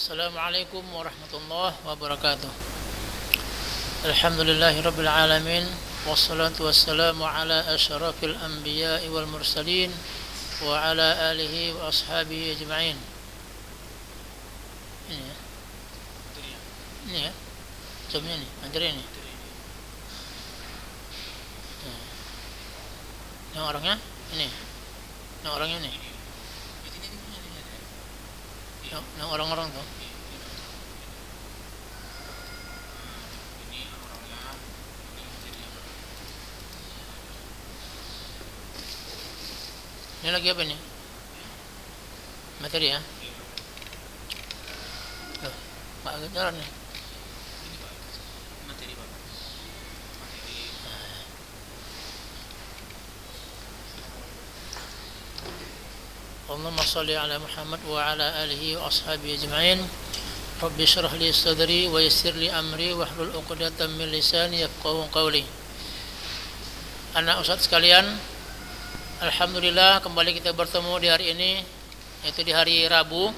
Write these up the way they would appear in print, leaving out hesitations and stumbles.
Assalamualaikum warahmatullahi wabarakatuh. Alhamdulillahirabbil alamin wassalatu wassalamu ala asyrafil anbiya'i wal mursalin wa ala alihi wa ashabihi ajma'in. Ini ya. Ini ya. Zoomnya nih, materi ini. Yang orangnya ini. Yang orangnya ini. Yang orang-orang tuh. Ini lagi apa ini? Materi ya? Loh, Pak jalan nih. Materi Pak. Allahumma shalli ala Muhammad wa ala alihi wa ashabihi ajma'in. Rabbi shrah li sadri wa yassir li amri wahlul 'uqdatam min lisani yafqahu qawli. Anak ustaz sekalian, alhamdulillah kembali kita bertemu di hari ini, yaitu di hari Rabu.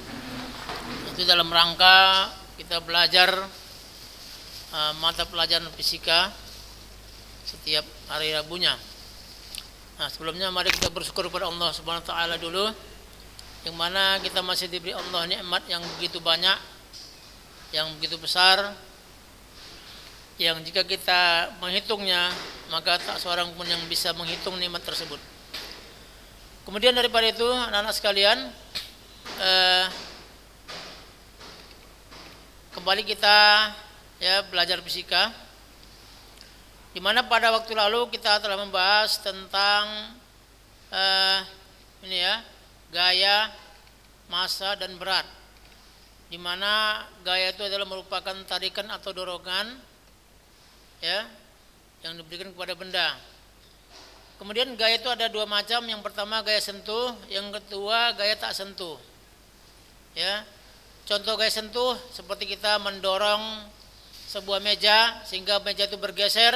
Itu dalam rangka kita belajar mata pelajaran fisika setiap hari Rabunya. Nah, sebelumnya mari kita bersyukur kepada Allah Subhanahu wa taala dulu, yang mana kita masih diberi Allah nikmat yang begitu banyak, yang begitu besar, yang jika kita menghitungnya maka tak seorang pun yang bisa menghitung nikmat tersebut. Kemudian daripada itu, anak-anak sekalian, kembali kita belajar fisika, di mana pada waktu lalu kita telah membahas tentang gaya, massa dan berat, di mana gaya itu adalah merupakan tarikan atau dorongan yang diberikan kepada benda. Kemudian gaya itu ada dua macam. Yang pertama gaya sentuh, yang kedua gaya tak sentuh. Contoh gaya sentuh seperti kita mendorong sebuah meja sehingga meja itu bergeser,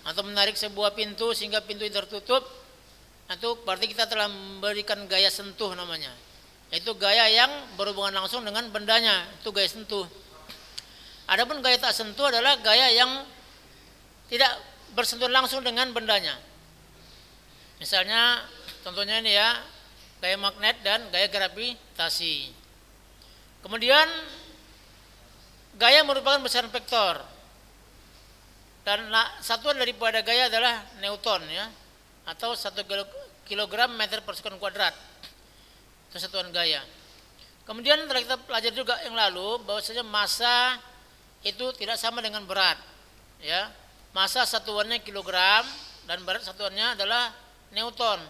atau menarik sebuah pintu sehingga pintu itu tertutup. Itu berarti kita telah memberikan gaya sentuh namanya. Itu gaya yang berhubungan langsung dengan bendanya, itu gaya sentuh. Adapun gaya tak sentuh adalah gaya yang tidak bersentuhan langsung dengan bendanya. Misalnya contohnya ini ya, gaya magnet dan gaya gravitasi. Kemudian gaya merupakan besaran vektor, dan satuan daripada gaya adalah Newton ya, atau 1 kilogram meter per sekon kuadrat. Itu satuan gaya. Kemudian telah kita pelajari juga yang lalu bahwasanya massa itu tidak sama dengan berat ya. Massa satuannya kilogram dan berat satuannya adalah Newton.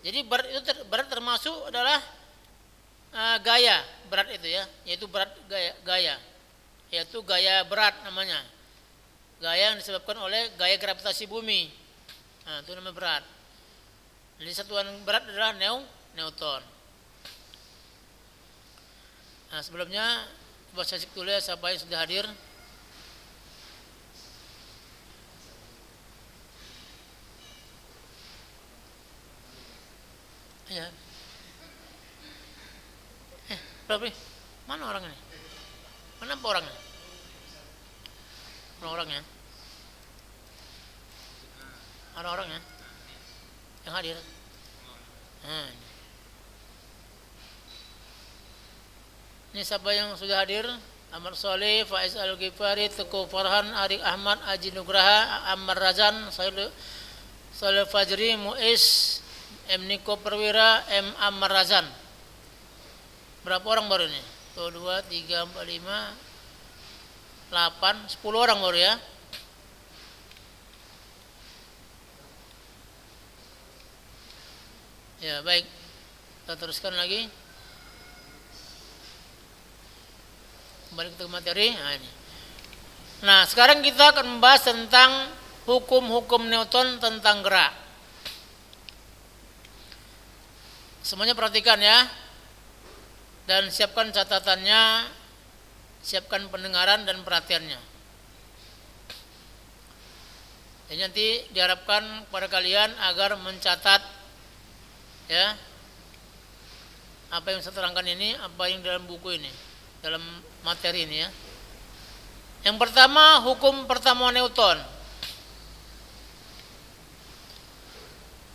Jadi berat termasuk adalah gaya berat itu ya, yaitu berat gaya, yaitu gaya berat namanya. Gaya yang disebabkan oleh gaya gravitasi bumi. Nah, itu namanya berat. Jadi satuan berat adalah Newton. Nah, sebelumnya coba saya cek dulu ya siapa yang sudah hadir. Ya. Berapa? Mana orangnya? Mana orangnya? Orang-orangnya? Ada orangnya yang hadir. Ini siapa yang sudah hadir? Ahmad Soleh, Faiz Al-Ghifari, Teguh Farhan, Arik Ahmad, Aji Nugraha, Ammar Razan, Soleh Fajri, Muiz, M. Niko Perwira, M. Ammar Razan. Berapa orang baru ini? 1, 2, 3, 4, 5, 8, 10 orang baru ya. Ya baik, kita teruskan lagi. Kembali ke materi. Nah sekarang kita akan membahas tentang hukum-hukum Newton tentang gerak. Semuanya perhatikan ya, dan siapkan catatannya, siapkan pendengaran dan perhatiannya. Jadi nanti diharapkan kepada kalian agar mencatat ya apa yang saya terangkan ini, apa yang dalam buku ini. dalam materi ini ya. Yang pertama, hukum pertama Newton.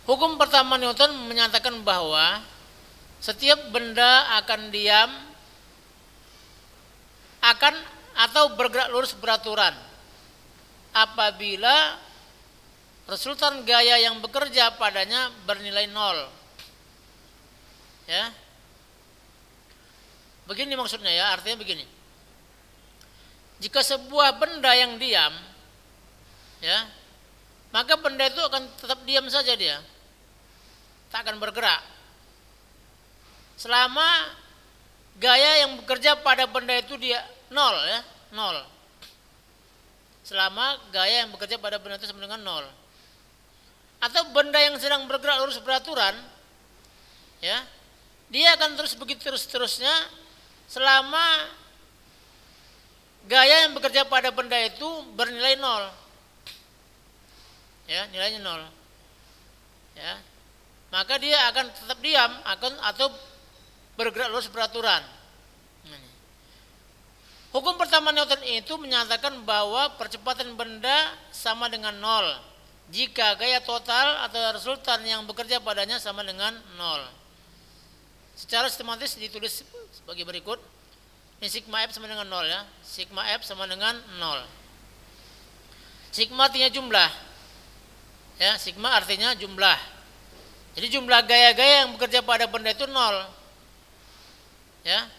Hukum pertama Newton menyatakan bahwa setiap benda akan diam, akan atau bergerak lurus beraturan apabila resultan gaya yang bekerja padanya bernilai nol. Ya. Begini maksudnya ya, artinya begini. Jika sebuah benda yang diam, ya, maka benda itu akan tetap diam saja dia. Tak akan bergerak. Selama gaya yang bekerja pada benda itu dia nol ya, nol. Selama gaya yang bekerja pada benda itu sama dengan nol. Atau benda yang sedang bergerak lurus beraturan, ya, dia akan terus begitu terus-terusnya selama gaya yang bekerja pada benda itu bernilai nol. Ya, nilainya nol. Ya. Maka dia akan tetap diam atau bergerak lurus beraturan. Hukum pertama Newton itu menyatakan bahwa percepatan benda sama dengan nol jika gaya total atau resultan yang bekerja padanya sama dengan nol. Secara sistematis ditulis sebagai berikut. Ini sigma F sama dengan nol ya. Sigma F sama dengan nol. Sigma artinya jumlah. Ya, sigma artinya jumlah. Jadi jumlah gaya-gaya yang bekerja pada benda itu nol. Ya.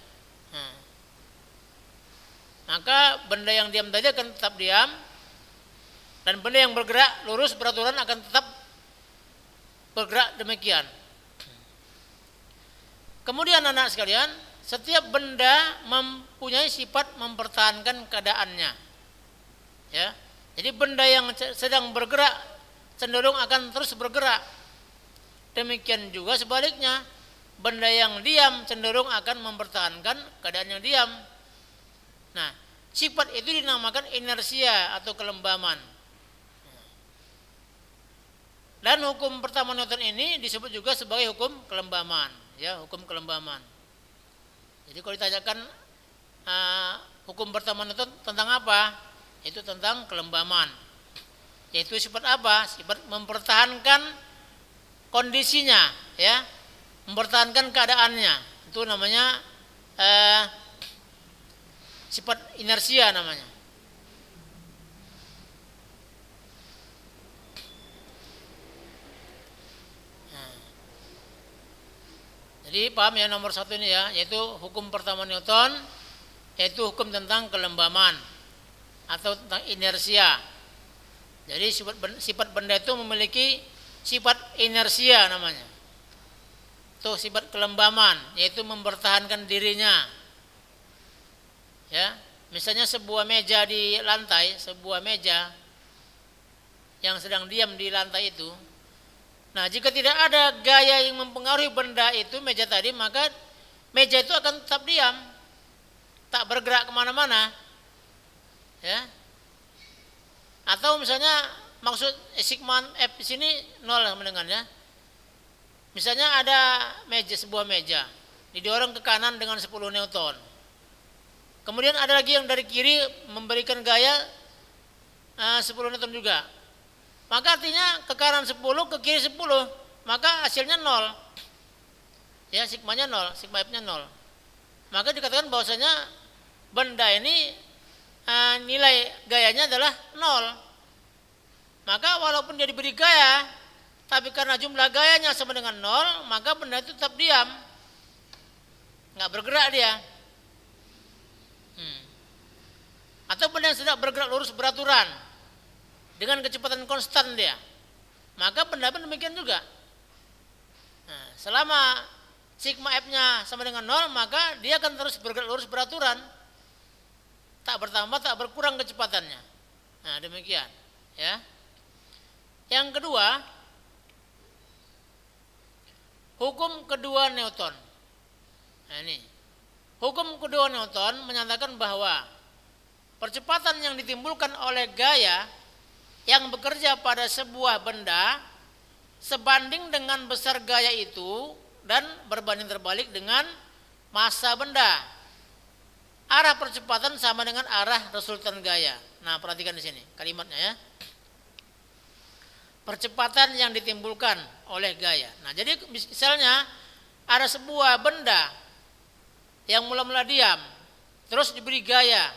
Maka benda yang diam tadi akan tetap diam, dan benda yang bergerak lurus beraturan akan tetap bergerak demikian. Kemudian anak sekalian, setiap benda mempunyai sifat mempertahankan keadaannya. Ya. Jadi benda yang sedang bergerak cenderung akan terus bergerak. Demikian juga sebaliknya, benda yang diam cenderung akan mempertahankan keadaan yang diam. Nah, sifat itu dinamakan inersia atau kelembaman. Dan hukum pertama Newton ini disebut juga sebagai hukum kelembaman, ya, hukum kelembaman. Jadi kalau ditanyakan hukum pertama Newton tentang apa? Itu tentang kelembaman. Yaitu sifat apa? Sifat mempertahankan kondisinya, ya, mempertahankan keadaannya. Itu namanya sifat inersia namanya. Nah, jadi paham ya nomor satu ini ya, yaitu hukum pertama Newton, yaitu hukum tentang kelembaman atau tentang inersia. Jadi sifat benda itu memiliki sifat inersia namanya. Itu sifat kelembaman, yaitu mempertahankan dirinya. Ya, misalnya sebuah meja di lantai, sebuah meja yang sedang diam di lantai itu. Nah, jika tidak ada gaya yang mempengaruhi benda itu, meja tadi, maka meja itu akan tetap diam, tak bergerak kemana-mana. Ya. Atau misalnya maksud sigma F di sini nol mendengarnya. Misalnya ada meja, sebuah meja didorong ke kanan dengan 10 Newton. Kemudian ada lagi yang dari kiri memberikan gaya 10 Newton juga. Maka artinya ke kanan 10, ke kiri 10, maka hasilnya 0. Ya, sigmanya 0, sigma F-nya 0. Maka dikatakan bahwasanya benda ini nilai gayanya adalah 0. Maka walaupun dia diberi gaya, tapi karena jumlah gayanya sama dengan 0, maka benda itu tetap diam, nggak bergerak dia. Atau benda yang sedang bergerak lurus beraturan dengan kecepatan konstan dia, maka benda pun demikian juga. Nah, selama sigma F-nya sama dengan 0, maka dia akan terus bergerak lurus beraturan, tak bertambah, tak berkurang kecepatannya. Nah, demikian, ya. Yang kedua, hukum kedua Newton. Nah, ini hukum kedua Newton menyatakan bahwa percepatan yang ditimbulkan oleh gaya yang bekerja pada sebuah benda sebanding dengan besar gaya itu dan berbanding terbalik dengan massa benda. arah percepatan sama dengan arah resultan gaya. Nah, perhatikan di sini kalimatnya ya. Percepatan yang ditimbulkan oleh gaya. Nah, jadi misalnya ada sebuah benda yang mula-mula diam, terus diberi gaya,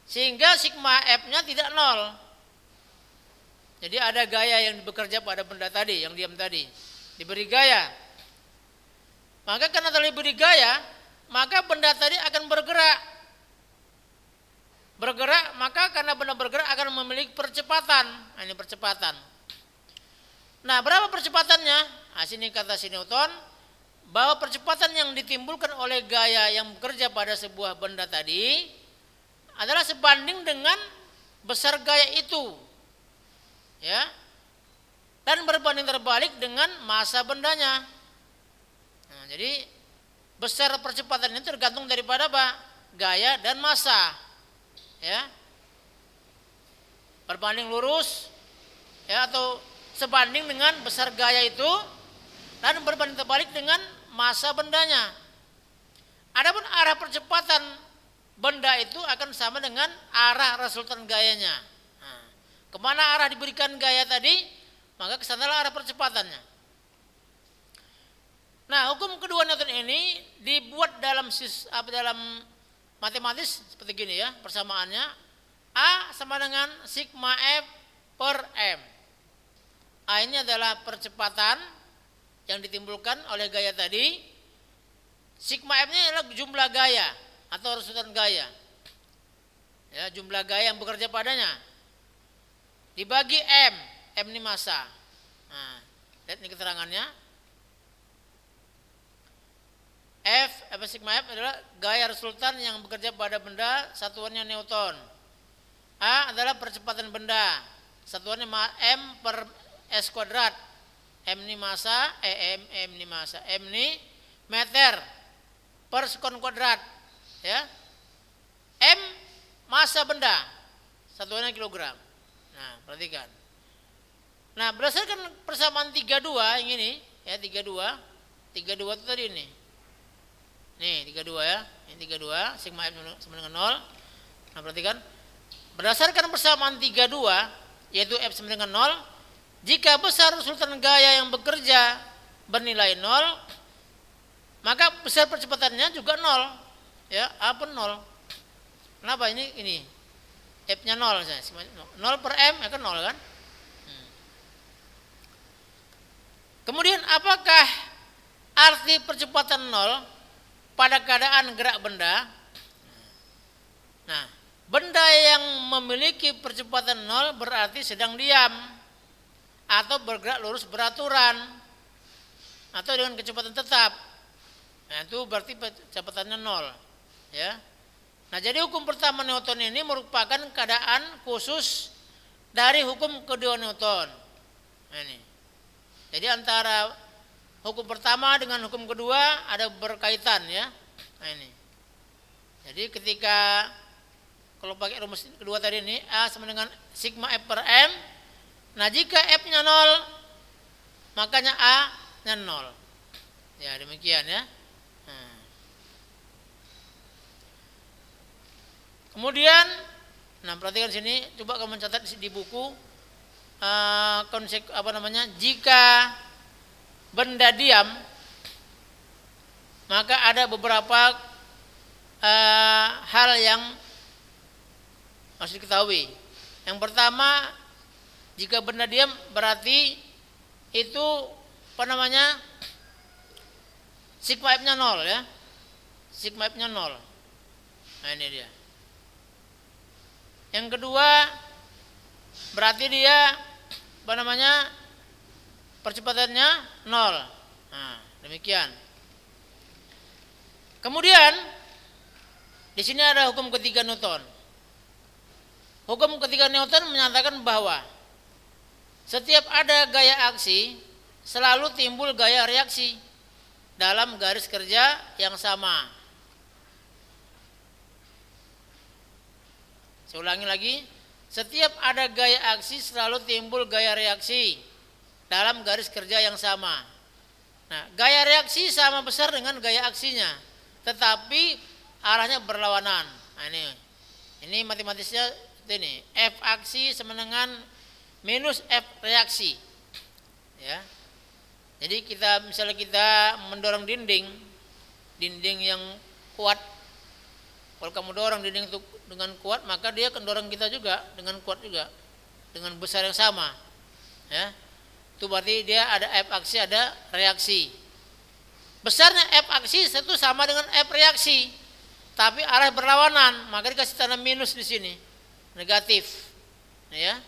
sehingga sigma F-nya tidak nol. Jadi ada gaya yang bekerja pada benda tadi, yang diam tadi, diberi gaya. Maka karena telah diberi gaya, maka benda tadi akan bergerak. Bergerak, maka karena benda bergerak akan memiliki percepatan. Nah, ini percepatan. Nah, berapa percepatannya? Nah, sini kata si Newton, bahwa percepatan yang ditimbulkan oleh gaya yang bekerja pada sebuah benda tadi adalah sebanding dengan besar gaya itu. Ya. Dan berbanding terbalik dengan massa bendanya. Nah, jadi besar percepatan ini tergantung daripada apa? Gaya dan massa. Ya. Berbanding lurus ya, atau sebanding dengan besar gaya itu dan berbanding terbalik dengan massa bendanya. Adapun arah percepatan benda itu akan sama dengan arah resultan gayanya. Nah, kemana arah diberikan gaya tadi, maka kesanalah arah percepatannya. Nah, hukum kedua Newton ini dibuat dalam matematis seperti gini ya, persamaannya A sama dengan sigma F per M. A ini adalah percepatan yang ditimbulkan oleh gaya tadi. Sigma F-nya adalah jumlah gaya atau resultan gaya. Ya, jumlah gaya yang bekerja padanya. Dibagi M, M ini massa. Nah, lihat ini keterangannya. F, sigma F adalah gaya resultan yang bekerja pada benda, satuannya Newton. A adalah percepatan benda, satuannya M per S kuadrat. M ini massa, M ini massa, M ini meter per sekon kuadrat, ya. M massa benda, satuannya kilogram. Nah, perhatikan. Nah, berdasarkan persamaan 32 yang ini, ya 32 itu tadi ini. Nih 32 ya, ini 32 sigma F sama dengan 0. Nah, perhatikan. Berdasarkan persamaan 32 yaitu F sama dengan 0, jika besar resultan gaya yang bekerja bernilai 0, maka besar percepatannya juga 0. Ya, A pun 0. Kenapa ini? F-nya 0 misalnya. 0 per M ya kan 0 kan? Kemudian apakah arti percepatan 0 pada keadaan gerak benda? Nah, benda yang memiliki percepatan 0 berarti sedang diam atau bergerak lurus beraturan atau dengan kecepatan tetap. Nah, itu berarti kecepatannya 0, ya. Nah, jadi hukum pertama Newton ini merupakan keadaan khusus dari hukum kedua Newton. Nah, ini. Jadi antara hukum pertama dengan hukum kedua ada berkaitan ya. Nah, ini. Jadi ketika kalau pakai rumus kedua tadi ini A sama dengan sigma F per M. Nah, jika F-nya 0, makanya A-nya 0. Ya, demikian ya. Kemudian, nah perhatikan sini, coba kamu catat di buku konsep jika benda diam, maka ada beberapa hal yang harus diketahui. Yang pertama, jika benda diam berarti itu sigma F-nya 0 ya. Sigma F-nya 0. Nah, ini dia. Yang kedua, berarti dia percepatannya 0. Nah, demikian. Kemudian di sini ada hukum ketiga Newton. Hukum ketiga Newton menyatakan bahwa setiap ada gaya aksi selalu timbul gaya reaksi dalam garis kerja yang sama. Saya ulangi lagi, setiap ada gaya aksi selalu timbul gaya reaksi dalam garis kerja yang sama. Nah, gaya reaksi sama besar dengan gaya aksinya, tetapi arahnya berlawanan. Nah, ini matematisnya ini F aksi sama dengan minus F reaksi. Ya. Jadi misalnya kita mendorong dinding yang kuat. Kalau kamu dorong dinding itu dengan kuat, maka dia akan dorong kita juga dengan kuat juga, dengan besar yang sama. Ya. Itu berarti dia ada F aksi, ada reaksi. Besarnya F aksi itu sama dengan F reaksi, tapi arah berlawanan, maka dikasih tanda minus di sini, negatif. Ya.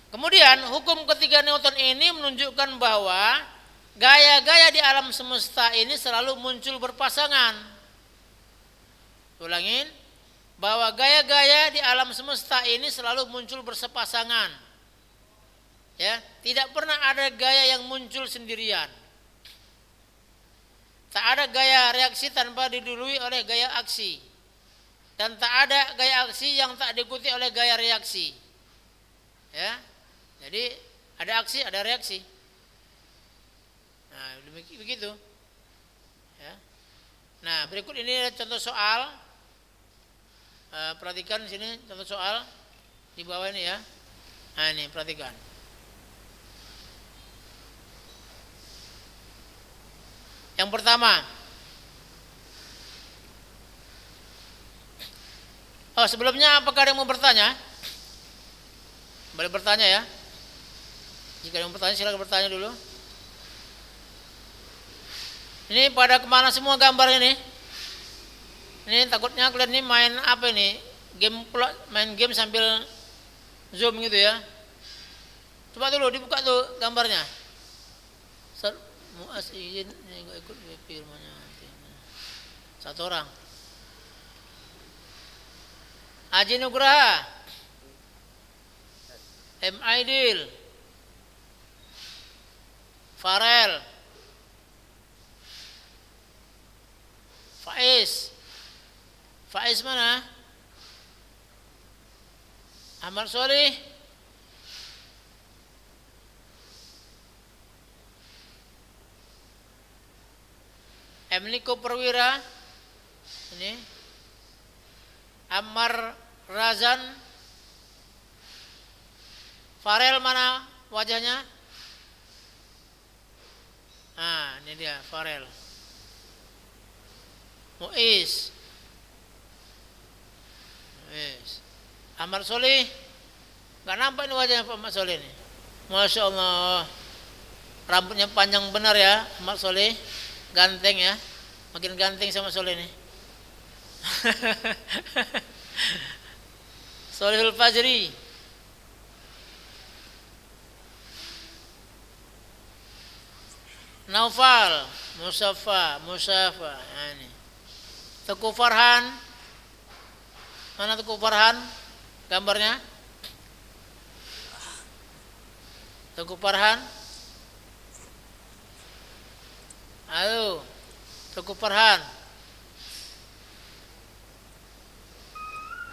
Kemudian hukum ketiga Newton ini menunjukkan bahwa gaya-gaya di alam semesta ini selalu muncul berpasangan. Ulangin, bahwa gaya-gaya di alam semesta ini selalu muncul bersepasangan. Ya, tidak pernah ada gaya yang muncul sendirian. Tak ada gaya reaksi tanpa didului oleh gaya aksi. Dan tak ada gaya aksi yang tak diikuti oleh gaya reaksi. Ya. Jadi ada aksi, ada reaksi. Nah, begitu. Ya. Nah, berikut ini ada contoh soal. Perhatikan di sini contoh soal di bawah ini ya. Nah, ini perhatikan. Yang pertama, sebelumnya apakah ada yang mau bertanya? Boleh bertanya ya. Jika ada yang bertanya silakan bertanya dulu. Ini pada kemana semua gambar ini? Ini takutnya kalian ini main apa ini? Main game sambil zoom gitu ya. Coba dulu dibuka tuh gambarnya. Muas izin enggak ikut BP rumahnya nanti. Satu orang. Aji Nugraha. M. Aidil. Farel. Faiz. Faiz mana? Ahmad Solih. M. Niko Perwira. Ini. Ammar Razan. Farel mana wajahnya? Nah, ini dia Farel. Muiz. Ahmad Solih. Gak nampak ini wajahnya Pak Ahmad Solih ini. Masya Allah. Rambutnya panjang benar ya Ahmad Solih. Ganteng ya. Makin ganteng sama Solih ini. Solihul Fajri. Naufal, Musafa. Nah, ini. Teguh Farhan. Mana Teguh Farhan? Gambarnya? Teguh Farhan. Halo. Teguh Farhan.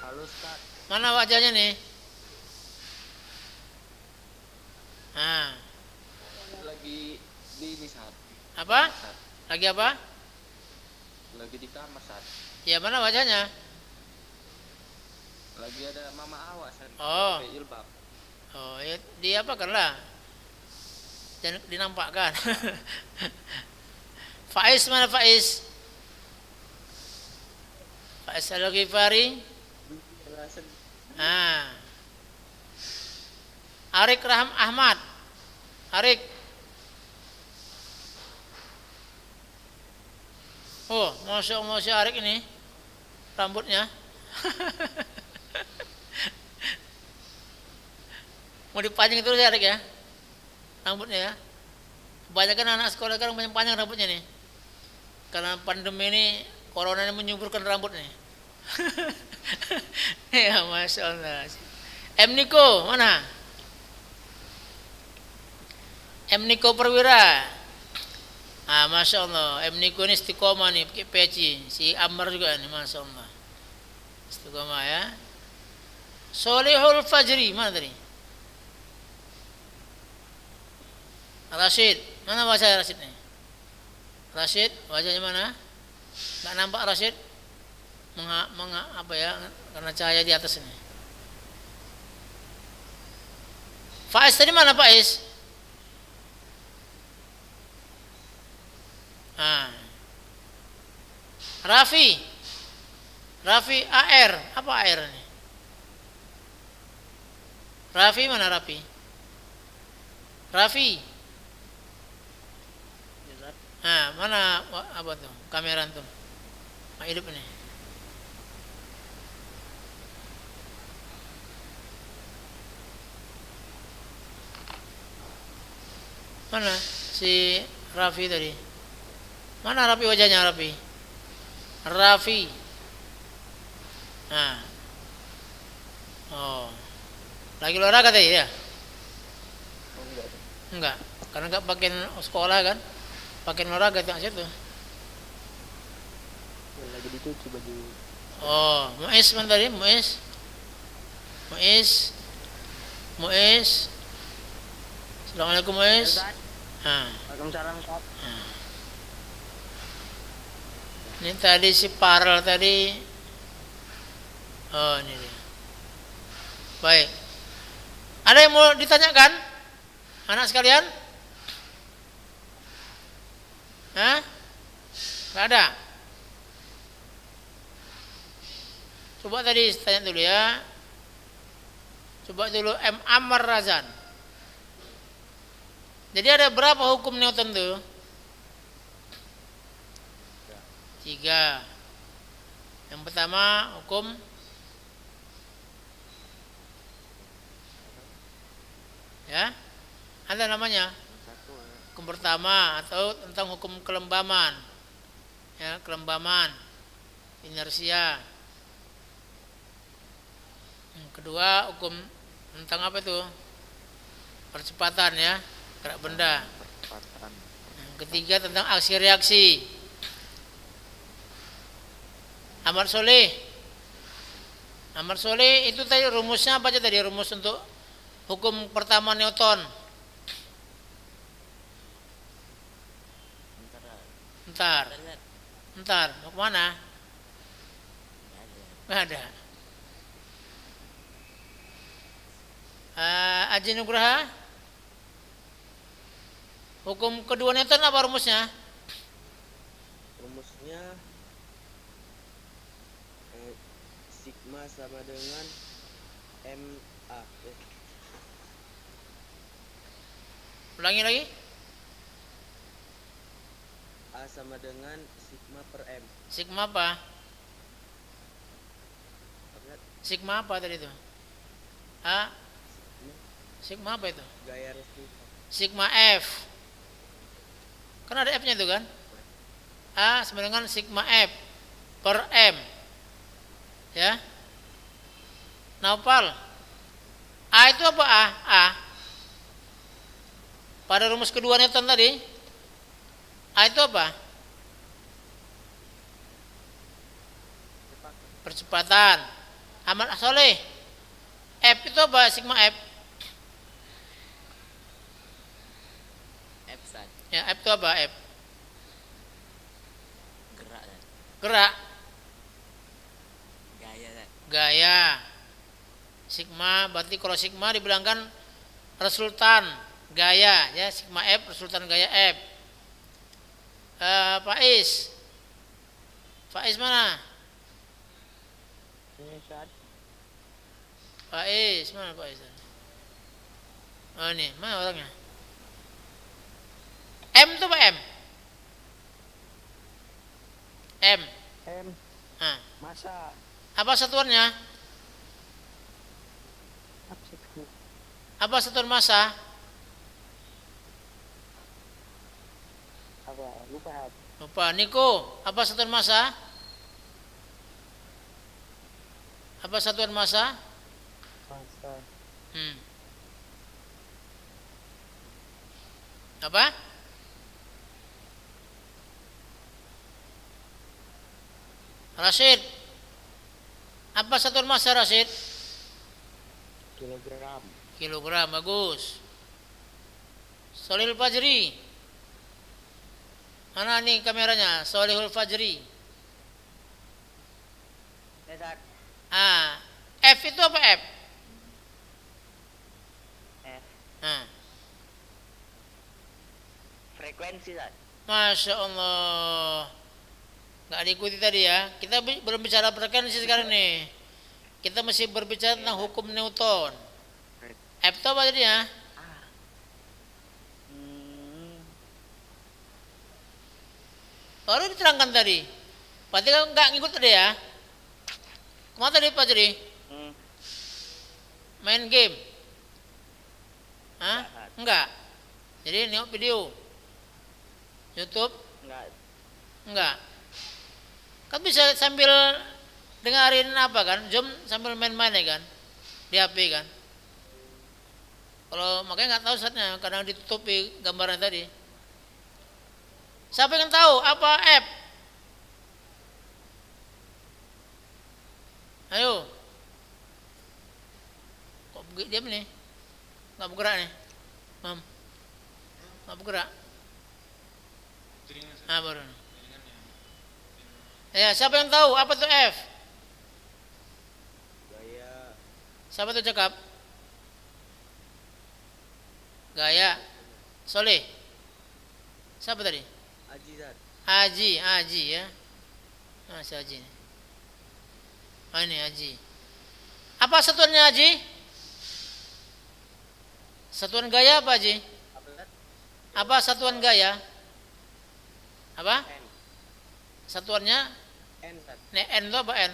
Halo Ustaz. Mana wajahnya nih? Nah. Lagi di ini Ustaz. Apa? Lagi apa? Lagi di kamar Ustaz. Ya mana wajahnya? Lagi ada mama awas Ustaz. Oh. Pakai jilbab. Oh, ya diapakan lah. Jangan dinampakkan. Faiz mana Faiz? Faiz Al-Ghifari. Ah. Arik Raham Ahmad. Arik. Oh, Masya Allah si Arik ini rambutnya. Mau dipanjang terus ya Arik ya, rambutnya ya. Kebanyakan anak sekolah sekarang panjang rambutnya nih. Karena pandemi ini, corona ini menyuburkan rambut nih. Ya Masya Allah. M. Niko mana? M. Niko Perwira. Ah, Masya Allah, M. Niko ini istiqomah nih, pakai peci. Si Ammar juga nih, Masya Allah. Istiqomah ya. Solihul Fajri, mana tadi? Rashid, mana wajah Rashid nih? Rashid, wajahnya mana? Nggak nampak Rashid? Apa ya? Karena cahaya di atas ini. Faiz tadi mana Faiz? Nah. Rafi AR, apa AR ini? Rafi mana Rafi? Nah, mana apa tuh? Kamera tuh. Hidup ini. Mana si Rafi tadi? Mana Rafi wajahnya Rafi? Nah. Oh. Lagi olahraga tadi ya? Enggak. Karena enggak pakai sekolah kan? Pakai olahraga di situ. Lagi dicuci baju. Oh, Muiz mana tadi? Muiz. Assalamualaikum Muiz. Waalaikumsalam Ustaz. Ini tadi si Parel tadi. Oh, ini dia. Baik. Ada yang mau ditanyakan? Anak sekalian? Hah? Gak ada? Coba tadi tanya dulu ya. Coba dulu M. Ammar Razan. Jadi ada berapa hukum Newton tuh? 3. Yang pertama hukum ya, ada namanya hukum pertama atau tentang hukum kelembaman ya, kelembaman inersia. Yang kedua hukum tentang apa itu? Percepatan ya, gerak benda. Yang ketiga tentang aksi reaksi. Ahmad Soleh itu tadi rumusnya apa aja tadi, rumus untuk hukum pertama Newton? Bentar, mau kemana? Nggak ada. Aji Nugraha, hukum kedua Newton apa rumusnya? Rumusnya sigma sama dengan MA. Ulangi lagi. A sama dengan sigma per M. Sigma apa? Sigma apa tadi itu? Sigma apa itu? Gaya resmi. Sigma F. Kan ada F-nya itu kan? A sama dengan sigma F per M. Ya. Naupal. A itu apa A? Pada rumus kedua Newton tadi, A itu apa? Percepatan. Ahmad Soleh, F itu apa? Sigma F. Ya, F itu apa? F. Gerak. Gaya. Sigma, berarti kalau sigma dibilangkan resultan gaya ya, sigma F resultan gaya F. Faiz mana? Faiz mana Faiz? Oh ini, mana orangnya? M itu apa M? M. Nah. Masa Apa satuannya? Apa satuan massa? apa? Lupa. Niko, apa satuan massa? Apa satuan massa? Masa Apa? Rashid. Apa satuan massa Rashid? kilogram. Kilogram, bagus. Solihul Fajri. Mana nih kameranya? Solihul Fajri. Zat. F itu apa F? F. Nah, Frekuensi Zat. Masya Allah. Nggak diikuti tadi ya. Kita belum bicara frekuensi sekarang nih. Kita masih berbicara tentang hukum Newton. F itu apa tadi ya? Baru diterangkan tadi. Berarti kan nggak ngikut tadi ya? Kemana tadi Pak jadi? Main game? Hah? Enggak. Jadi nengok video YouTube? Enggak. Kan bisa sambil dengerin apa kan? Zoom sambil main-main ya kan? Di HP kan? Kalau makanya nggak tahu saatnya, kadang ditutupi gambarnya tadi. Siapa yang tahu apa app? Ayo. Kok diam nih? Nggak bergerak nih, Mam. Nggak bergerak. Baru. Ya, siapa yang tahu apa tuh F? Gaya. Siapa tuh cakap? Gaya. Soleh. Siapa tadi? Aji Zat. Haji ya. Si Haji nih. Ini Haji. Apa satuannya Haji? Satuan gaya apa Haji? Apa satuan gaya? Apa? N. Satuannya? N Zat. N itu apa N?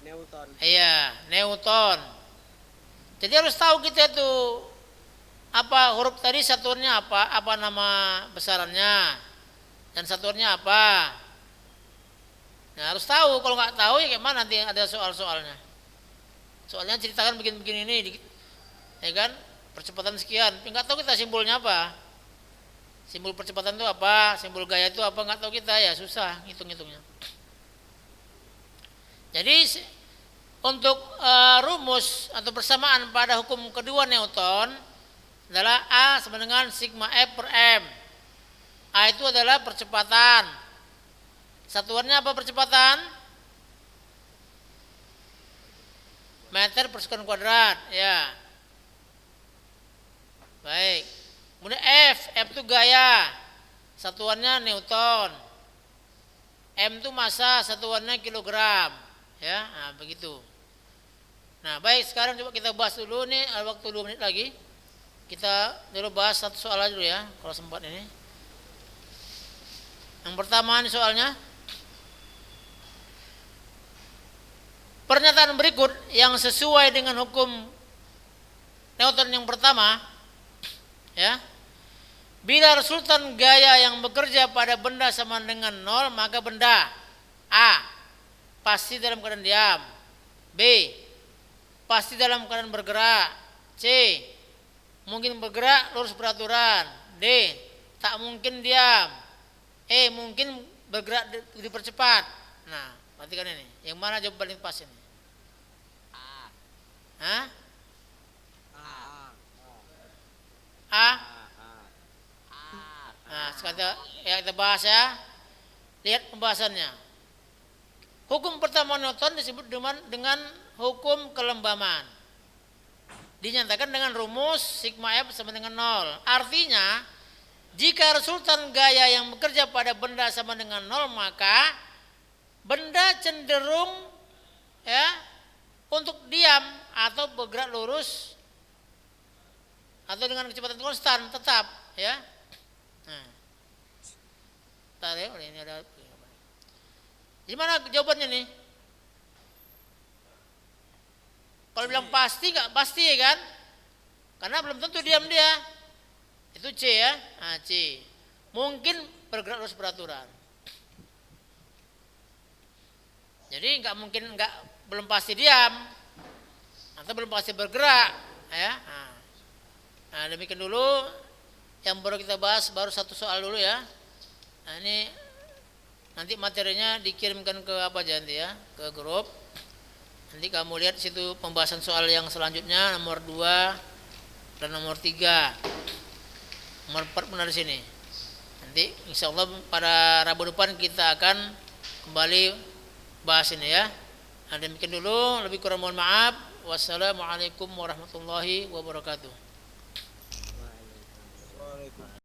Newton. Iya, Newton. Jadi harus tahu kita tuh apa huruf tadi satuannya apa nama besarannya dan satuannya apa. Nah, harus tahu. Kalau nggak tahu ya gimana nanti ada soal-soalnya. Soalnya ceritakan begini-begini ini, ya kan? Percepatan sekian. Tapi nggak tahu kita simbolnya apa. Simbol percepatan itu apa? Simbol gaya itu apa? Nggak tahu kita ya susah ngitung-ngitungnya. Jadi untuk rumus atau persamaan pada hukum kedua Newton adalah A sama dengan sigma F per M. A itu adalah percepatan. Satuannya apa percepatan? Meter per sekund kuadrat, ya. Baik. Kemudian F itu gaya. Satuannya Newton. M itu massa, satuannya kilogram. Ya, nah begitu. Nah, baik, sekarang coba kita bahas dulu nih, ada waktu 2 menit lagi. Kita dulu bahas satu soal aja dulu ya, kalau sempat ini. Yang pertama ini soalnya. Pernyataan berikut yang sesuai dengan hukum Newton yang pertama, ya. Bila resultan gaya yang bekerja pada benda sama dengan 0, maka benda A pasti dalam keadaan diam, B pasti dalam keadaan bergerak, C mungkin bergerak lurus peraturan, D tak mungkin diam, E mungkin bergerak dipercepat. Nah, perhatikan ini, yang mana jawaban paling pas ini? Hah? A? Nah, sekarang kita bahas ya. Lihat pembahasannya. Hukum pertama Newton disebut dengan hukum kelembaman. Dinyatakan dengan rumus sigma F sama dengan 0. Artinya, jika resultan gaya yang bekerja pada benda sama dengan 0, maka benda cenderung ya untuk diam atau bergerak lurus atau dengan kecepatan konstan tetap ya. Nah, tarik ini ada. Gimana jawabannya nih? Kalau bilang pasti nggak pasti ya kan? Karena belum tentu diam dia. Itu C ya. Nah, C. Mungkin bergerak lurus peraturan. Jadi nggak mungkin belum pasti diam atau belum pasti bergerak ya. Nah, demikian dulu yang baru kita bahas, baru satu soal dulu ya. Nah, ini nanti materinya dikirimkan ke apa aja nanti ya, ke grup. Nanti kamu lihat situ pembahasan soal yang selanjutnya nomor 2 dan nomor 3. Nomor 4 benar di sini. Nanti insya Allah pada Rabu depan kita akan kembali bahas ini ya. Nah, demikian dulu, lebih kurang mohon maaf. Wassalamualaikum warahmatullahi wabarakatuh.